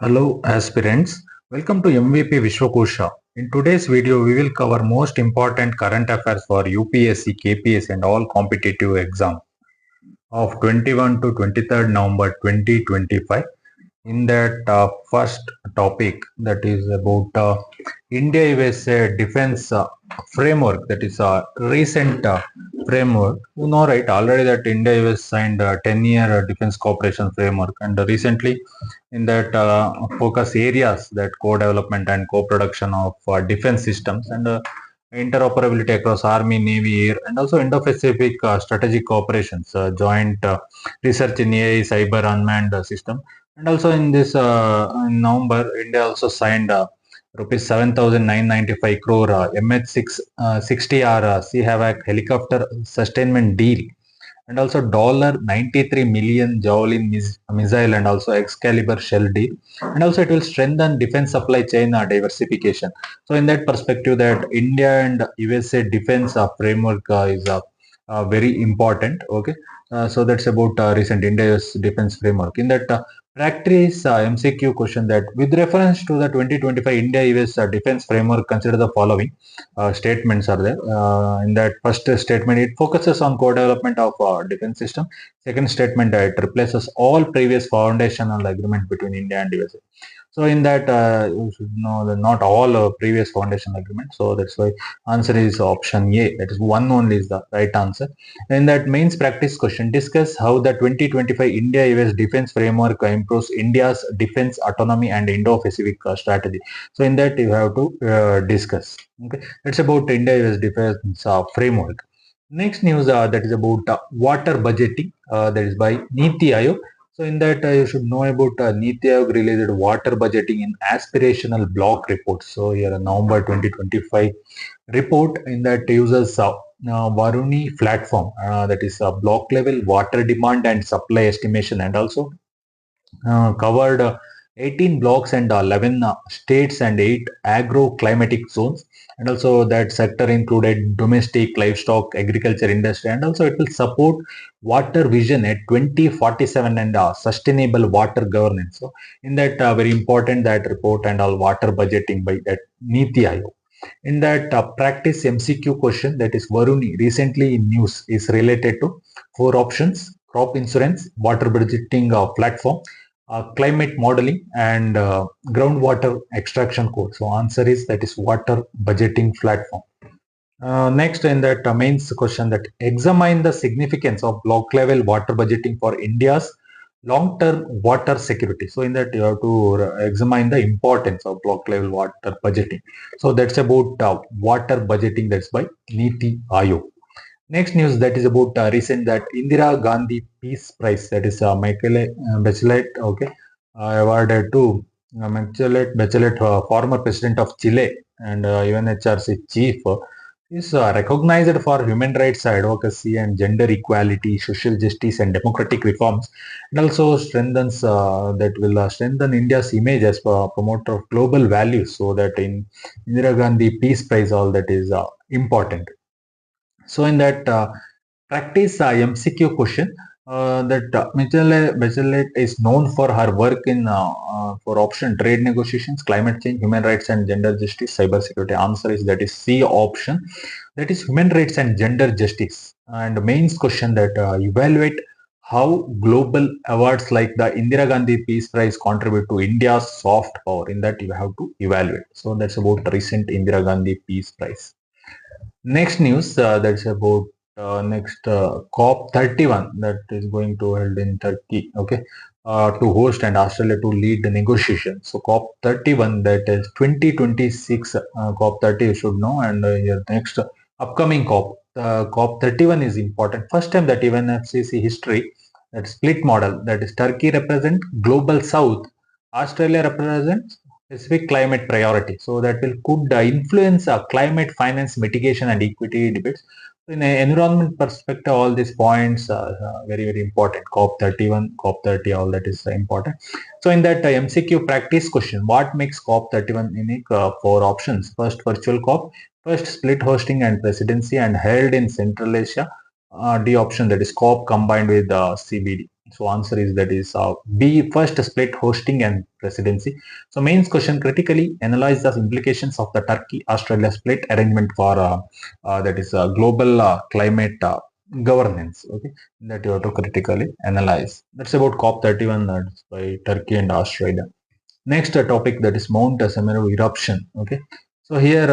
Hello aspirants, welcome to MVP Vishwakosha. In today's video, we will cover most important current affairs for UPSC, KPSC and all competitive exams of 21 to 23rd November 2025. In that first topic, that is about India USA defense framework, that is a recent framework. You know, right, already that India US signed a 10-year defense cooperation framework, and recently in that focus areas that co-development and co-production of defense systems and interoperability across Army, Navy, Air, and also Indo-Pacific strategic cooperations, joint research in AI, cyber, unmanned system. And also in this in November, India also signed rupees 7,995 crore MH6 60R Sea Havoc helicopter sustainment deal, and also $93 million Javelin missile and also Excalibur shell deal, and also it will strengthen defense supply chain diversification. So in that perspective, that India and USA defense framework is very important. Okay, so that's about recent India-US defense framework. In that practice MCQ question, that with reference to the 2025 India-US defense framework, consider the following statements are there. In that first statement, it focuses on co-development of defense system. Second statement, it replaces all previous foundational agreement between India and USA. So in that, you should know that not all previous foundation agreements. So that's why answer is option A. That is one only is the right answer. In that mains practice question, discuss how the 2025 India-US defense framework improves India's defense autonomy and Indo-Pacific strategy. So in that you have to discuss. Okay, that's about India-US defense framework. Next news that is about water budgeting. That is by NITI Aayog. So in that you should know about NITI Aayog released water budgeting in aspirational block report. So here November 2025 report in that uses Varuni platform, that is block level water demand and supply estimation, and also covered 18 blocks and 11 states and 8 agro-climatic zones. And also that sector included domestic, livestock, agriculture industry, and also it will support water vision at 2047 and sustainable water governance. So in that very important that report and all water budgeting by that NITI Aayog. In that practice MCQ question, that is Varuni recently in news, is related to 4 options: crop insurance, water budgeting platform, climate modeling, and groundwater extraction code. So answer is that is water budgeting platform. Next in that mains question, that examine the significance of block level water budgeting for India's long-term water security. So in that you have to examine the importance of block level water budgeting. So that's about water budgeting. That's by NITI Aayog. Next news that is about recent that Indira Gandhi Peace Prize, that is Bachelet, okay, awarded to Bachelet, former president of Chile and UNHRC chief, is recognized for human rights advocacy and gender equality, social justice and democratic reforms, and also strengthens that will strengthen India's image as a promoter of global values. So that in Indira Gandhi Peace Prize, all that is important. So in that practice MCQ question, that Bachelet is known for her work in for option trade negotiations, climate change, human rights and gender justice, cyber security. Answer is that is C option, that is human rights and gender justice. And mains question that evaluate how global awards like the Indira Gandhi Peace Prize contribute to India's soft power. In that you have to evaluate. So that's about the recent Indira Gandhi Peace Prize. Next news that's about next COP31 that is going to held in Turkey. Okay, to host and Australia to lead the negotiation. So COP31, that is 2026 COP30, you should know. And here next upcoming COP31 is important. First time that even FCC history, that split model, that is Turkey represent global south, Australia represents specific climate priority. So that will could influence climate finance mitigation and equity debates. So in an environment perspective, all these points are very important. COP31, COP30, all that is important. So in that MCQ practice question, what makes COP31 unique? 4 options. First, virtual COP. First, split hosting and presidency and held in Central Asia. D option, that is COP combined with CBD. So answer is that is B, first split hosting and presidency. So mains question, critically analyze the implications of the Turkey-Australia split arrangement for that is global climate governance. Okay, that you have to critically analyze. That's about COP31, that's by Turkey and Australia. Next topic, that is Mount Semeru eruption. Okay, so here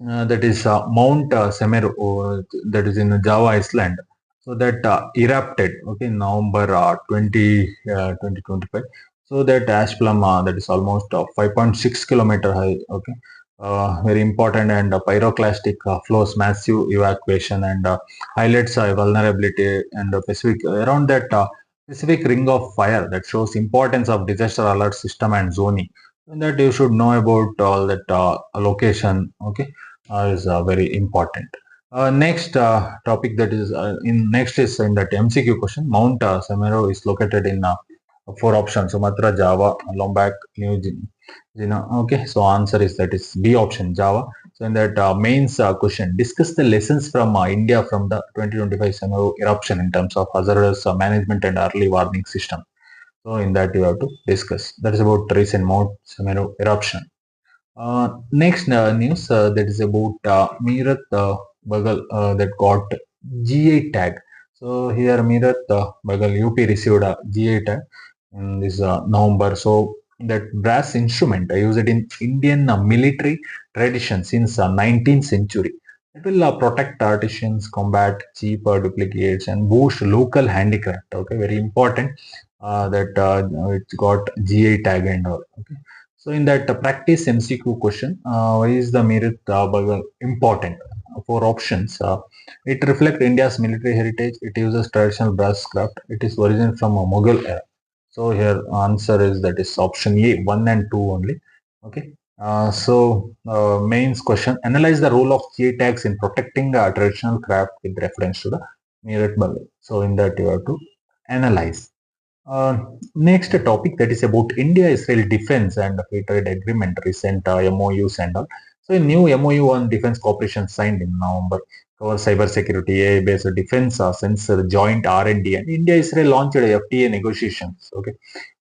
that is Mount Semeru, that is in Java Island. So that erupted, okay, in November 2025. So that ash plum that is almost 5.6 kilometer high. Okay, very important, and pyroclastic flows massive evacuation, and highlights vulnerability and Pacific around that Pacific ring of fire, that shows importance of disaster alert system and zoning. And that you should know about all that location. Okay, is very important. Next topic, that is in next is in that MCQ question. Mount Semeru is located in four options: Sumatra, Java, Lombok, New Guinea. Okay, so answer is that is B option, Java. So in that mains question, discuss the lessons from India from the 2025 Semeru eruption in terms of hazardous management and early warning system. So in that you have to discuss. That is about recent Mount Semeru eruption. Next news, that is about Meerut Bugle that got GI tag. So here Meerut Bugle UP received a GI tag in this November. So that brass instrument used in Indian military tradition since 19th century. It will protect artisans, combat cheap duplicates, and boost local handicraft. Okay, very important that it got GI tag and all. Okay. So in that practice MCQ question, why is the Meerut Bugle important? For options, it reflects India's military heritage. It uses traditional brass craft. It is originated from a Mughal era. So here answer is that is option A, 1 and 2 only. Okay. Mains question, analyze the role of GI tags in protecting traditional craft with reference to the Meerut Bugle. So in that you have to analyze. Next topic, that is about India-Israel defense and free trade agreement, recent MOUs and all. So a new MOU on defense cooperation signed in November covers cyber security, AI-based defense, sensor, joint R&D, and India-Israel launched FTA negotiations. Okay,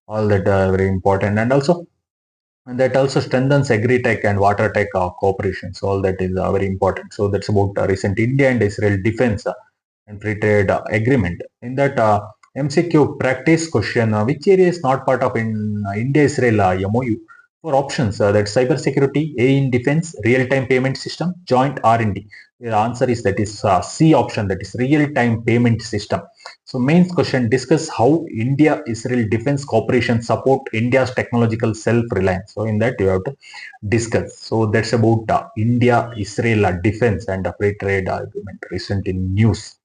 all that are very important, and also that also strengthens agri-tech and water tech cooperation. So all that is very important. So that's about recent India and Israel defense and free trade agreement. In that MCQ practice question, which area is not part of in India-Israel MOU? For options, that cyber security, A in defense, real-time payment system, joint R&D. The answer is that is C option, that is real-time payment system. So main question, discuss how India-Israel defense cooperation support India's technological self-reliance. So in that you have to discuss. So that's about India-Israel defense and free trade agreement recent in news.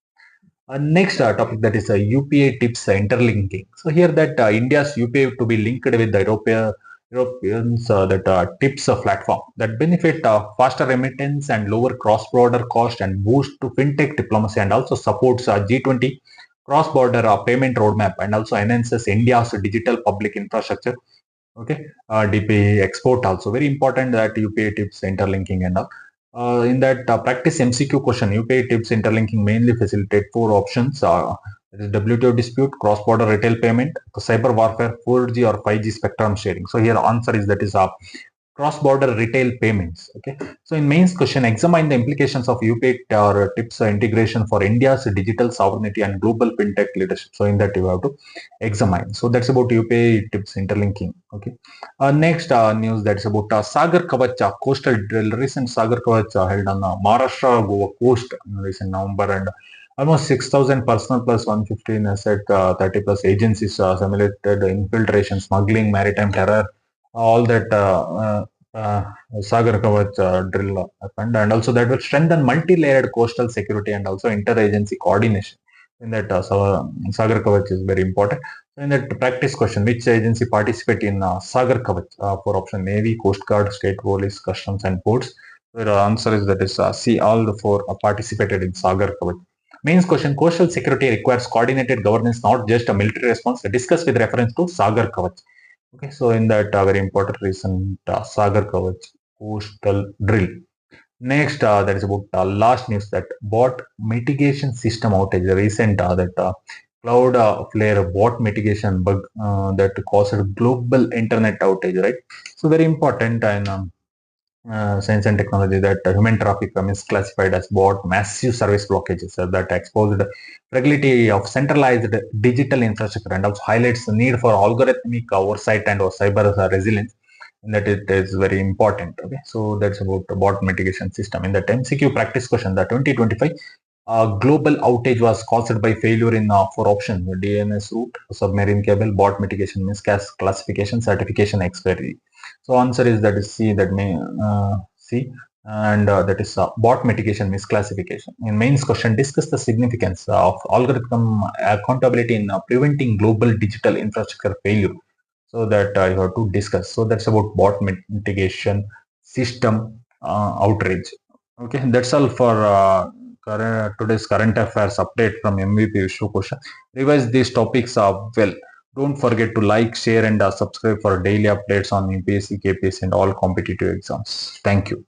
Next topic, that is UPITIPS interlinking. So here that India's UPI to be linked with the Europeans that TIPS platform that benefit faster remittance and lower cross-border cost and boost to fintech diplomacy, and also supports G20 cross-border payment roadmap, and also enhances India's digital public infrastructure. Okay, DP export also very important, that UPITIPS interlinking and all. In that practice MCQ question, UPITIPS interlinking mainly facilitate four options. It is WTO dispute, cross-border retail payment, cyber warfare, 4G or 5G spectrum sharing. So here answer is that is cross-border retail payments. Okay, so in mains question, examine the implications of UPI or TIPS integration for India's digital sovereignty and global fintech leadership. So in that you have to examine. So that's about UPI TIPS interlinking. Okay. Next news, that's about Sagar Kavach coastal drill. Recent Sagar Kavach held on Maharashtra Goa coast in recent November, and almost 6,000 personnel plus 115 asset, 30 plus agencies simulated infiltration, smuggling, maritime terror, all that Sagar Kavach drill happened, and also that will strengthen multi-layered coastal security and also inter-agency coordination. In that Sagar Kavach is very important. So in that practice question, which agency participate in Sagar Kavach? For option Navy, Coast Guard, State Police, Customs and Ports. So the answer is that is C. All the four participated in Sagar Kavach. Mains question, coastal security requires coordinated governance, not just a military response. Discuss with reference to Sagar Kavach. Okay, so in that very important recent Sagar Kavach coastal drill. Next, that is about last news, that bot mitigation system outage. The recent that Cloudflare bot mitigation bug that caused global internet outage, right? So very important in science and technology that human traffic is classified as bot massive service blockages that exposed fragility of centralized digital infrastructure and also highlights the need for algorithmic oversight and or cyber resilience, and that it is very important. Okay, so that's about the bot mitigation system. In that MCQ practice question, the 2025 global outage was caused by failure in four options: the DNS route, submarine cable, bot mitigation, misclassification, certification expiry. So answer is that is C, that may C, and that is bot mitigation misclassification. In mains question, discuss the significance of algorithm accountability in preventing global digital infrastructure failure. So that you have to discuss. So that's about bot mitigation system outrage. Okay, that's all for today's current affairs update from MVP Vishwakosha. Revise these topics well. Don't forget to like, share, and subscribe for daily updates on UPSC, KPSC, and all competitive exams. Thank you.